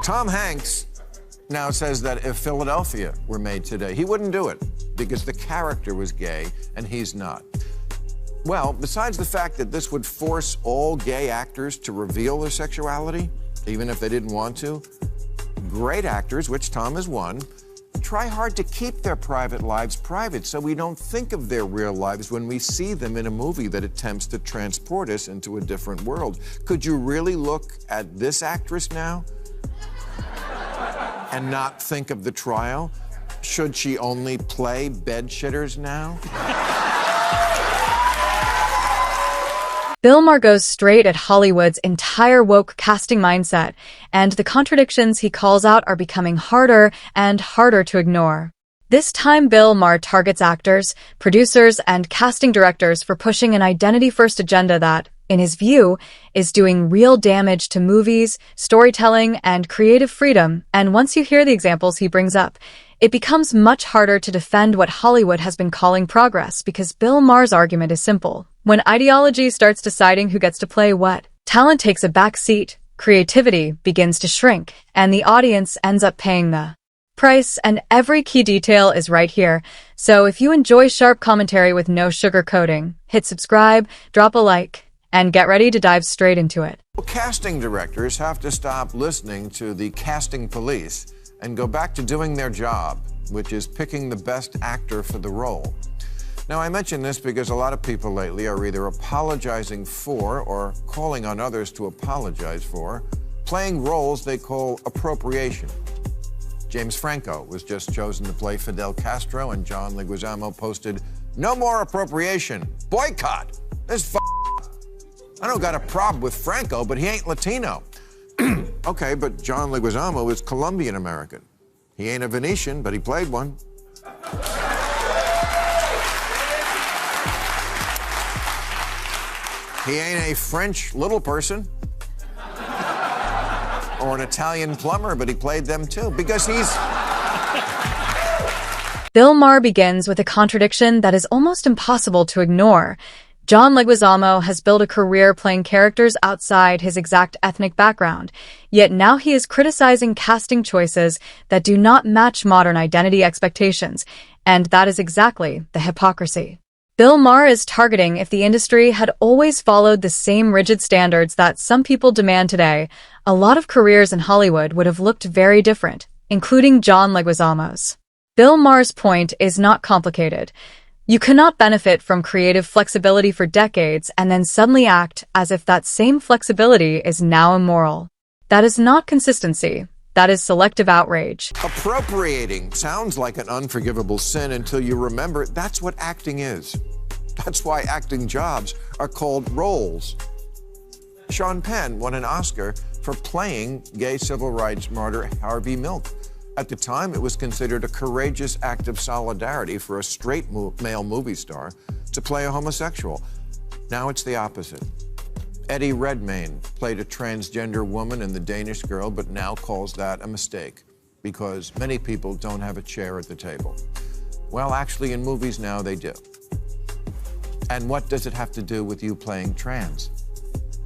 Tom Hanks now says that if Philadelphia were made today, he wouldn't do it because the character was gay and he's not. Well, besides the fact that this would force all gay actors to reveal their sexuality, even if they didn't want to, great actors, which Tom is one, try hard to keep their private lives private so we don't think of their real lives when we see them in a movie that attempts to transport us into a different world. Could you really look at this actress now and not think of the trial? Should she only play bed-shitters now? Bill Maher goes straight at Hollywood's entire woke casting mindset, and the contradictions he calls out are becoming harder and harder to ignore. This time, Bill Maher targets actors, producers, and casting directors for pushing an identity-first agenda that, in his view, is doing real damage to movies, storytelling, and creative freedom. And once you hear the examples he brings up, it becomes much harder to defend what Hollywood has been calling progress because Bill Maher's argument is simple. When ideology starts deciding who gets to play what, talent takes a back seat, creativity begins to shrink, and the audience ends up paying the price, and every key detail is right here. So if you enjoy sharp commentary with no sugarcoating, hit subscribe, drop a like, and get ready to dive straight into it. Casting directors have to stop listening to the casting police and go back to doing their job, which is picking the best actor for the role. Now, I mention this because a lot of people lately are either apologizing for or calling on others to apologize for playing roles they call appropriation. James Franco was just chosen to play Fidel Castro, and John Leguizamo posted, "No more appropriation. Boycott. This I don't got a problem with Franco, but he ain't Latino." Okay, but John Leguizamo is Colombian American. He ain't a Venetian, but he played one. He ain't a French little person or an Italian plumber, but he played them too because he's... Bill Maher begins with a contradiction that is almost impossible to ignore. John Leguizamo has built a career playing characters outside his exact ethnic background, yet now he is criticizing casting choices that do not match modern identity expectations, and that is exactly the hypocrisy. Bill Maher is targeting if the industry had always followed the same rigid standards that some people demand today, a lot of careers in Hollywood would have looked very different, including John Leguizamo's. Bill Maher's point is not complicated. You cannot benefit from creative flexibility for decades and then suddenly act as if that same flexibility is now immoral. That is not consistency. That is selective outrage. Appropriating sounds like an unforgivable sin until you remember that's what acting is. That's why acting jobs are called roles. Sean Penn won an Oscar for playing gay civil rights martyr Harvey Milk. At the time, it was considered a courageous act of solidarity for a straight male movie star to play a homosexual. Now it's the opposite. Eddie Redmayne played a transgender woman in The Danish Girl, but now calls that a mistake because many people don't have a chair at the table. Well, actually, in movies now, they do. And what does it have to do with you playing trans?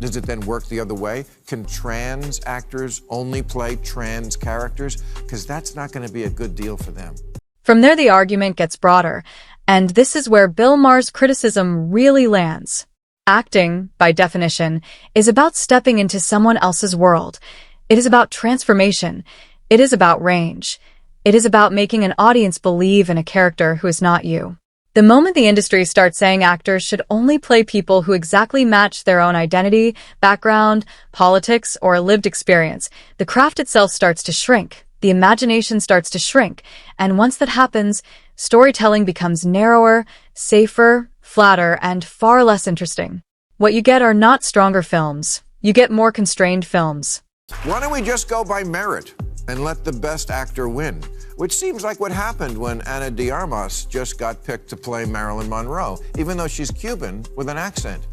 Does it then work the other way? Can trans actors only play trans characters? Because that's not going to be a good deal for them. From there, the argument gets broader, and this is where Bill Maher's criticism really lands. Acting, by definition, is about stepping into someone else's world. It is about transformation. It is about range. It is about making an audience believe in a character who is not you. The moment the industry starts saying actors should only play people who exactly match their own identity, background, politics, or lived experience, the craft itself starts to shrink. The imagination starts to shrink. And once that happens, storytelling becomes narrower, safer, flatter, and far less interesting. What you get are not stronger films. You get more constrained films. Why don't we just go by merit and let the best actor win? Which seems like what happened when Ana de Armas just got picked to play Marilyn Monroe, even though she's Cuban with an accent.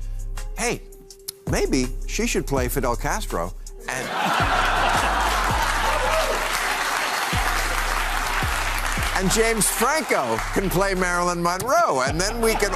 Hey, maybe she should play Fidel Castro and James Franco can play Marilyn Monroe, and then we can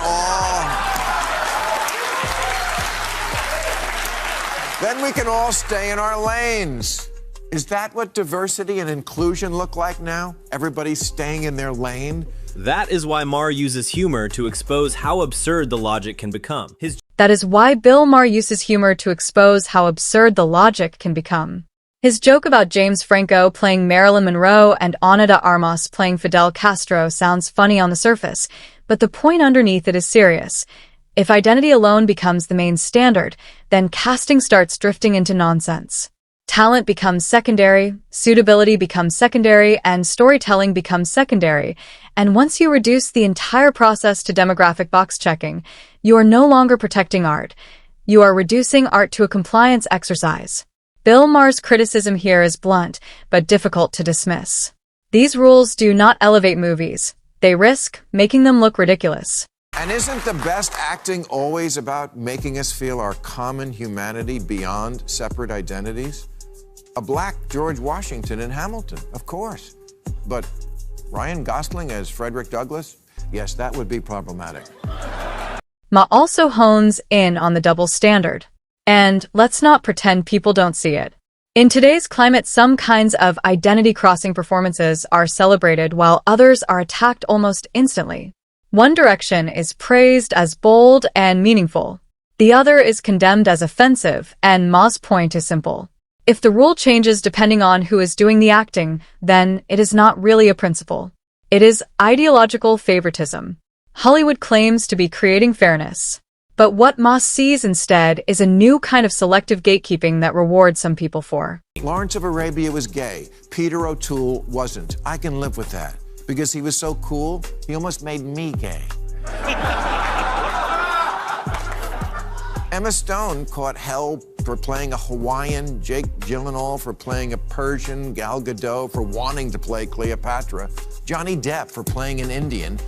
all stay in our lanes. Is that what diversity and inclusion look like now? Everybody staying in their lane? That is why Maher uses humor to expose how absurd the logic can become. That is why Bill Maher uses humor to expose how absurd the logic can become. His joke about James Franco playing Marilyn Monroe and Ana de Armas playing Fidel Castro sounds funny on the surface, but the point underneath it is serious. If identity alone becomes the main standard, then casting starts drifting into nonsense. Talent becomes secondary, suitability becomes secondary, and storytelling becomes secondary. And once you reduce the entire process to demographic box checking, you are no longer protecting art. You are reducing art to a compliance exercise. Bill Maher's criticism here is blunt, but difficult to dismiss. These rules do not elevate movies. They risk making them look ridiculous. And isn't the best acting always about making us feel our common humanity beyond separate identities? A black George Washington in Hamilton, of course. But Ryan Gosling as Frederick Douglass? Yes, that would be problematic. Ma also hones in on the double standard. And let's not pretend people don't see it. In today's climate, some kinds of identity-crossing performances are celebrated while others are attacked almost instantly. One direction is praised as bold and meaningful. The other is condemned as offensive, and Ma's point is simple. If the rule changes depending on who is doing the acting, then it is not really a principle. It is ideological favoritism. Hollywood claims to be creating fairness. But what Ma sees instead is a new kind of selective gatekeeping that rewards some people for. Lawrence of Arabia was gay. Peter O'Toole wasn't. I can live with that. Because he was so cool, he almost made me gay. Emma Stone caught hell for playing a Hawaiian, Jake Gyllenhaal for playing a Persian, Gal Gadot for wanting to play Cleopatra, Johnny Depp for playing an Indian,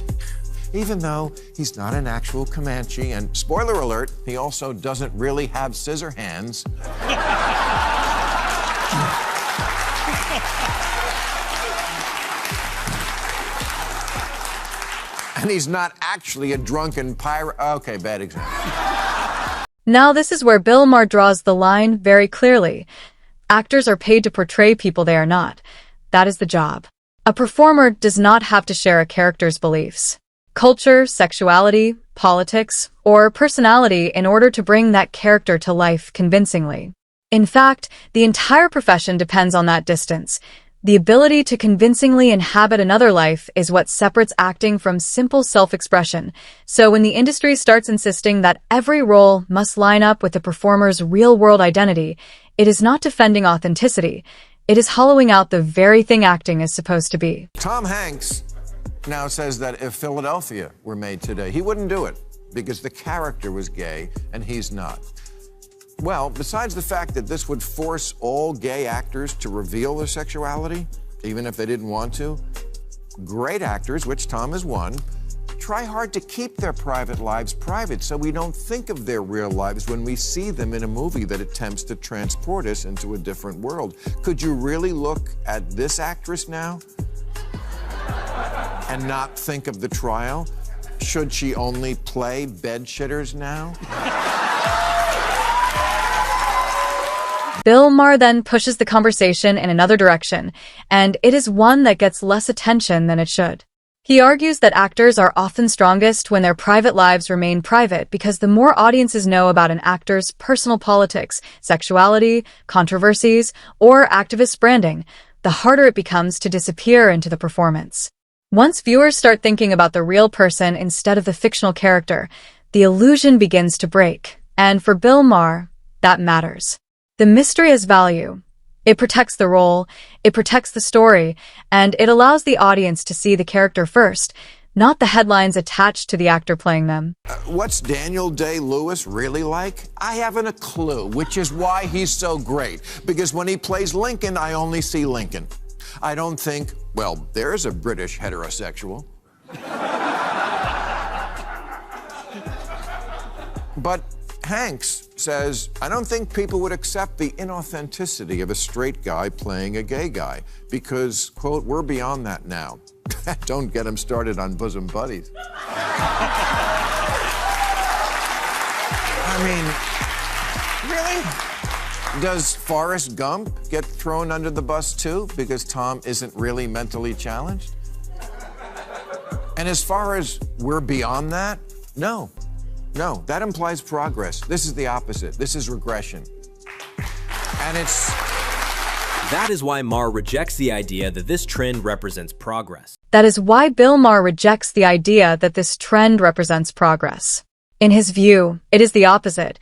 even though he's not an actual Comanche, and spoiler alert, he also doesn't really have scissor hands. And he's not actually a drunken pirate. Okay, bad example. Now this is where Bill Maher draws the line very clearly. Actors are paid to portray people they are not. That is the job. A performer does not have to share a character's beliefs, culture, sexuality, politics, or personality in order to bring that character to life convincingly. In fact, the entire profession depends on that distance. The ability to convincingly inhabit another life is what separates acting from simple self-expression. So when the industry starts insisting that every role must line up with the performer's real-world identity, it is not defending authenticity. It is hollowing out the very thing acting is supposed to be. Tom Hanks now says that if Philadelphia were made today, he wouldn't do it because the character was gay and he's not. Well, besides the fact that this would force all gay actors to reveal their sexuality, even if they didn't want to, great actors, which Tom is one, try hard to keep their private lives private so we don't think of their real lives when we see them in a movie that attempts to transport us into a different world. Could you really look at this actress now and not think of the trial? Should she only play bed-shitters now? Bill Maher then pushes the conversation in another direction, and it is one that gets less attention than it should. He argues that actors are often strongest when their private lives remain private because the more audiences know about an actor's personal politics, sexuality, controversies, or activist branding, the harder it becomes to disappear into the performance. Once viewers start thinking about the real person instead of the fictional character, the illusion begins to break, and for Bill Maher, that matters. The mystery has value. It protects the role, it protects the story, and it allows the audience to see the character first, not the headlines attached to the actor playing them. What's Daniel Day-Lewis really like? I haven't a clue, which is why he's so great. Because when he plays Lincoln, I only see Lincoln. I don't think, well, there's a British heterosexual. But Hanks says, I don't think people would accept the inauthenticity of a straight guy playing a gay guy because, quote, we're beyond that now. Don't get him started on bosom buddies. I mean, really? Does Forrest Gump get thrown under the bus too because Tom isn't really mentally challenged? And as far as we're beyond that, no, that implies progress. This is the opposite. This is regression. And That is why Maher rejects the idea that this trend represents progress. That is why Bill Maher rejects the idea that this trend represents progress. In his view, it is the opposite.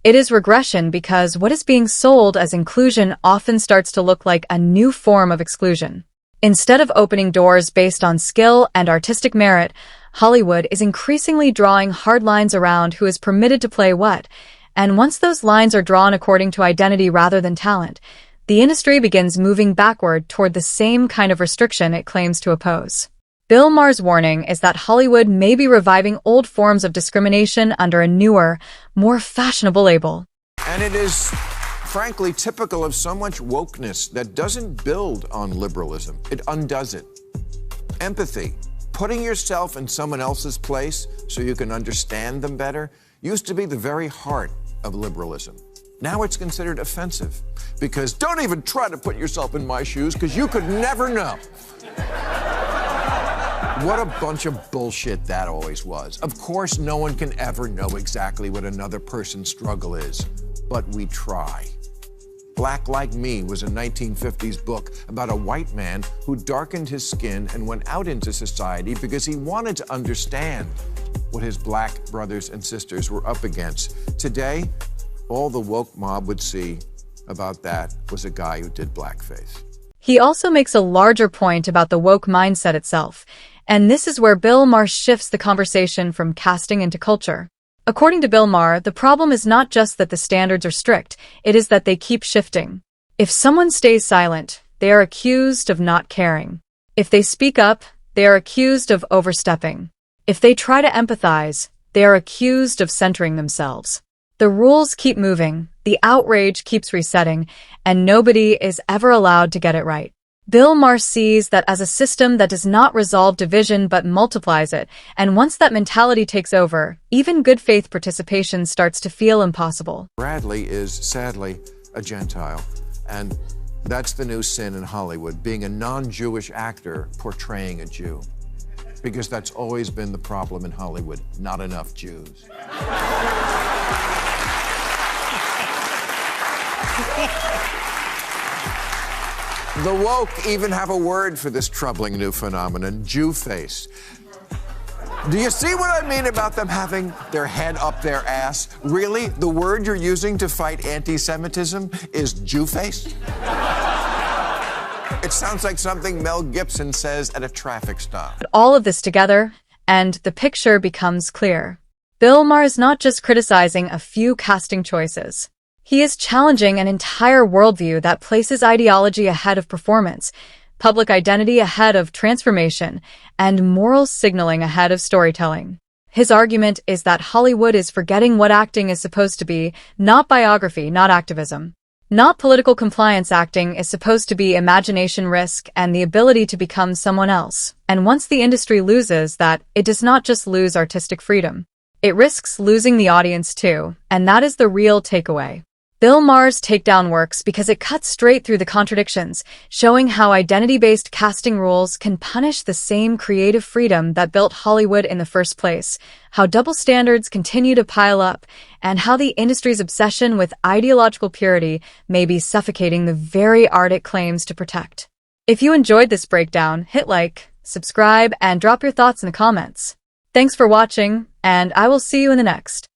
It is regression because what is being sold as inclusion often starts to look like a new form of exclusion. Instead of opening doors based on skill and artistic merit, Hollywood is increasingly drawing hard lines around who is permitted to play what. And once those lines are drawn according to identity rather than talent, the industry begins moving backward toward the same kind of restriction it claims to oppose. Bill Maher's warning is that Hollywood may be reviving old forms of discrimination under a newer, more fashionable label. And it is, frankly, typical of so much wokeness that doesn't build on liberalism. It undoes it. Empathy, putting yourself in someone else's place so you can understand them better, used to be the very heart of liberalism. Now it's considered offensive because don't even try to put yourself in my shoes because you could never know. What a bunch of bullshit that always was. Of course, no one can ever know exactly what another person's struggle is, but we try. Black Like Me was a 1950s book about a white man who darkened his skin and went out into society because he wanted to understand what his black brothers and sisters were up against. Today, all the woke mob would see about that was a guy who did blackface. He also makes a larger point about the woke mindset itself, and this is where Bill Maher shifts the conversation from casting into culture. According to Bill Maher, the problem is not just that the standards are strict, it is that they keep shifting. If someone stays silent, they are accused of not caring. If they speak up, they are accused of overstepping. If they try to empathize, they are accused of centering themselves. The rules keep moving, the outrage keeps resetting, and nobody is ever allowed to get it right. Bill Maher sees that as a system that does not resolve division but multiplies it, and once that mentality takes over, even good faith participation starts to feel impossible. Bradley is, sadly, a Gentile, and that's the new sin in Hollywood, being a non-Jewish actor portraying a Jew. Because that's always been the problem in Hollywood, not enough Jews. The woke even have a word for this troubling new phenomenon, Jewface. Do you see what I mean about them having their head up their ass? Really? The word you're using to fight anti-Semitism is Jewface? It sounds like something Mel Gibson says at a traffic stop. Put all of this together, and the picture becomes clear. Bill Maher is not just criticizing a few casting choices. He is challenging an entire worldview that places ideology ahead of performance, public identity ahead of transformation, and moral signaling ahead of storytelling. His argument is that Hollywood is forgetting what acting is supposed to be, not biography, not activism. Not political compliance. Acting is supposed to be imagination, risk, and the ability to become someone else. And once the industry loses that, it does not just lose artistic freedom. It risks losing the audience too, and that is the real takeaway. Bill Maher's takedown works because it cuts straight through the contradictions, showing how identity-based casting rules can punish the same creative freedom that built Hollywood in the first place, how double standards continue to pile up, and how the industry's obsession with ideological purity may be suffocating the very art it claims to protect. If you enjoyed this breakdown, hit like, subscribe, and drop your thoughts in the comments. Thanks for watching, and I will see you in the next.